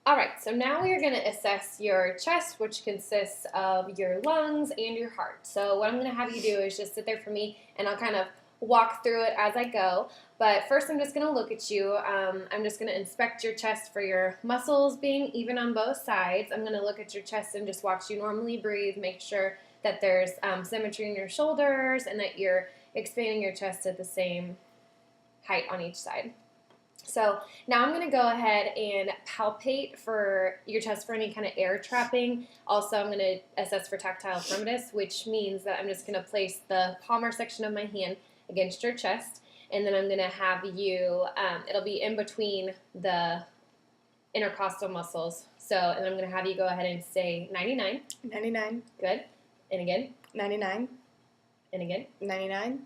All right, so now we are going to assess your chest, which consists of your lungs and your heart. So what I'm going to have you do is just sit there for me, and I'll kind of walk through it as I go. But first, I'm just going to look at you. I'm just going to inspect your chest for your muscles being even on both sides. I'm going to look at your chest and just watch you normally breathe, make sure that there's symmetry in your shoulders and that you're expanding your chest at the same height on each side. So now I'm going to go ahead and palpate for your chest for any kind of air trapping. Also, I'm going to assess for tactile firmness, which means that I'm just going to place the palmar section of my hand against your chest, and then I'm going to have you, it'll be in between the intercostal muscles. So, and I'm going to have you go ahead and say 99. 99. Good. And again. 99. And again. 99.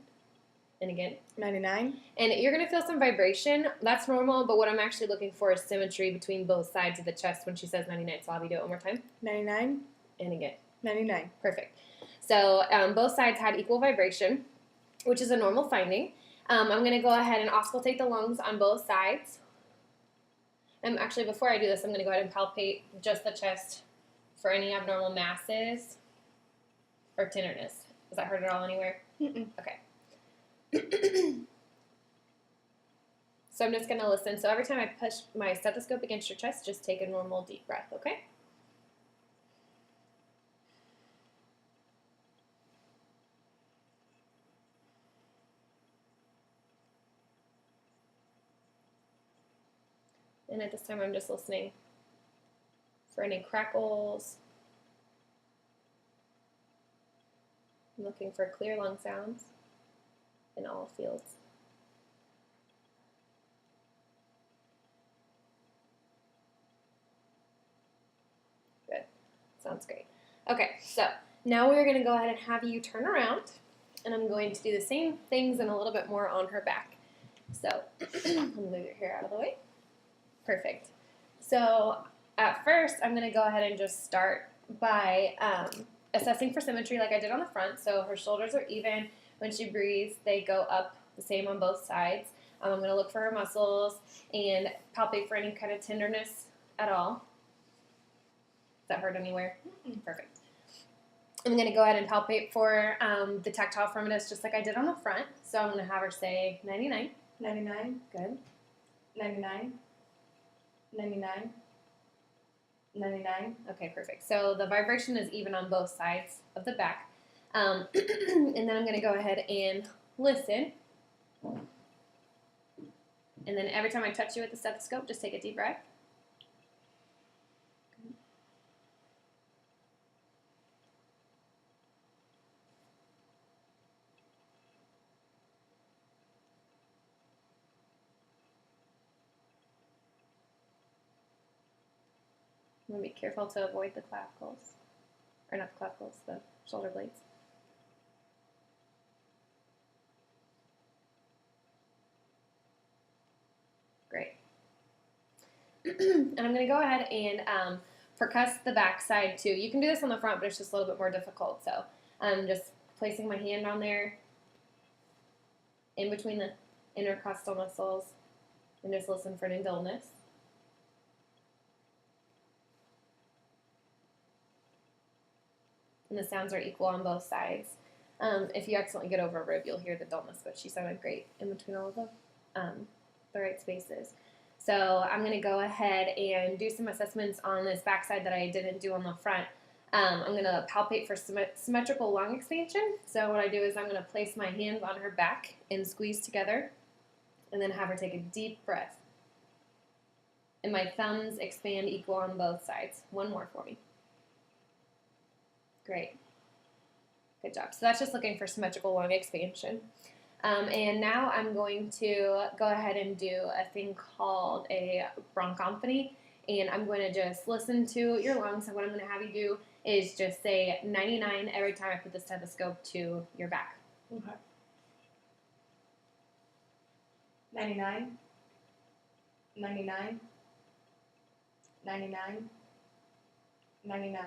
And again. 99. And you're going to feel some vibration. That's normal, but what I'm actually looking for is symmetry between both sides of the chest when she says 99. So I'll have you do it one more time. 99. And again. 99. Perfect. So both sides had equal vibration, which is a normal finding. I'm going to go ahead and auscultate the lungs on both sides. Actually, before I do this, I'm going to go ahead and palpate just the chest for any abnormal masses or tenderness. Has that hurt at all anywhere? Mm-mm. Okay. So I'm just going to listen. So every time I push my stethoscope against your chest, just take a normal deep breath, okay? And at this time, I'm just listening for any crackles. I'm looking for clear lung sounds in all fields. Good. Sounds great. Okay, so now we're going to go ahead and have you turn around, and I'm going to do the same things and a little bit more on her back. So I'm going to move your hair out of the way. Perfect. So at first, I'm going to go ahead and just start by assessing for symmetry like I did on the front. So her shoulders are even. When she breathes, they go up the same on both sides. I'm going to look for her muscles and palpate for any kind of tenderness at all. Does that hurt anywhere? Mm-mm. Perfect. I'm going to go ahead and palpate for the tactile firmness just like I did on the front. So I'm going to have her say 99. 99. Good. 99. 99. 99. Okay, perfect. So the vibration is even on both sides of the back. And then I'm going to go ahead and listen. And then every time I touch you with the stethoscope, just take a deep breath. I'm going to be careful to avoid the clavicles. Or not the clavicles, the shoulder blades. Great. And I'm going to go ahead and percuss the back side too. You can do this on the front, but it's just a little bit more difficult. So I'm just placing my hand on there in between the intercostal muscles and just listen for any dullness. And the sounds are equal on both sides. If you accidentally get over a rib, you'll hear the dullness, but she sounded great in between all of the right spaces. So I'm going to go ahead and do some assessments on this backside that I didn't do on the front. I'm going to palpate for symmetrical lung expansion. So what I do is I'm going to place my hands on her back and squeeze together, and then have her take a deep breath. And my thumbs expand equal on both sides. One more for me. Great. Good job. So that's just looking for symmetrical lung expansion. And now I'm going to go ahead and do a thing called a bronchompany. And I'm going to just listen to your lungs. And what I'm going to have you do is just say 99 every time I put the stethoscope to your back. Okay. 99. 99. 99. 99.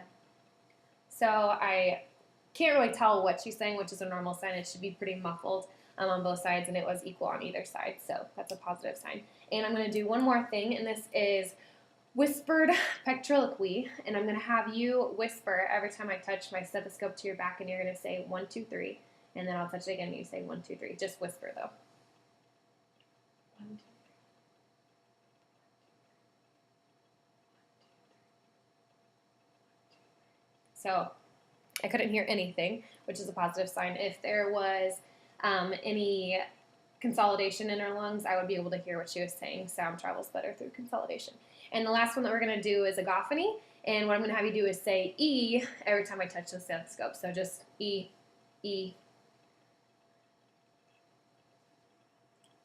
So I can't really tell what she's saying, which is a normal sign. It should be pretty muffled on both sides, and it was equal on either side. So that's a positive sign. And I'm going to do one more thing, and this is whispered pectriloquy, and I'm going to have you whisper every time I touch my stethoscope to your back, and you're going to say 1, 2, 3, and then I'll touch it again and you say 1, 2, 3. Just whisper though. 1, 2. So I couldn't hear anything, which is a positive sign. If there was any consolidation in her lungs, I would be able to hear what she was saying. Sound travels better through consolidation. And the last one that we're going to do is agophony. And what I'm going to have you do is say E every time I touch the stethoscope. So just E, E.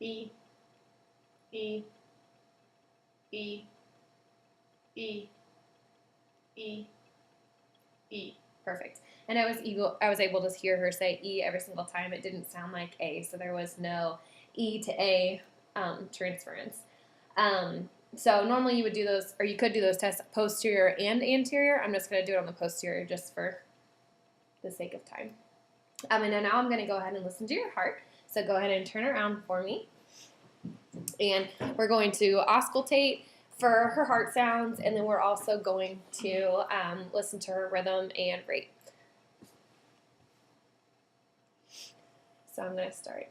E, E, E, E, E, E. Perfect. And I was able to hear her say E every single time. It didn't sound like A, so there was no E to A transference. So normally you would do those, or you could do those tests posterior and anterior. I'm just going to do it on the posterior just for the sake of time. And then now I'm going to go ahead and listen to your heart. So go ahead and turn around for me. And we're going to auscultate for her heart sounds, and then we're also going to listen to her rhythm and rate. So I'm going to start.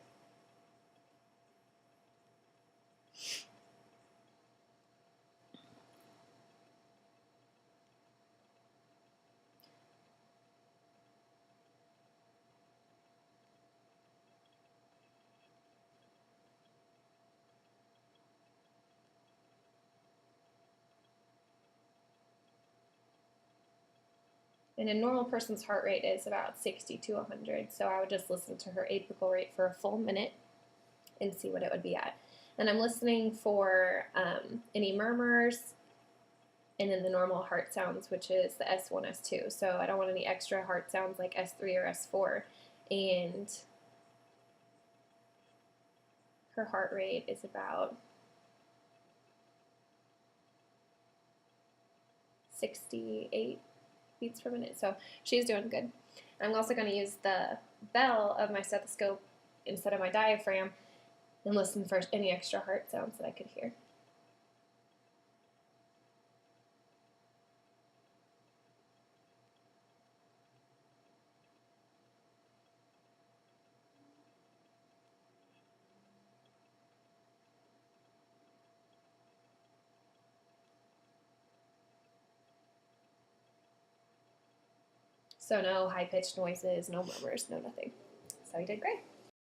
And a normal person's heart rate is about 60 to 100, so I would just listen to her apical rate for a full minute and see what it would be at. And I'm listening for any murmurs, and then the normal heart sounds, which is the S1, S2. So I don't want any extra heart sounds like S3 or S4. And her heart rate is about 68 beats per minute. So she's doing good. I'm also going to use the bell of my stethoscope instead of my diaphragm and listen for any extra heart sounds that I could hear. So no high-pitched noises, no murmurs, no nothing. So you did great.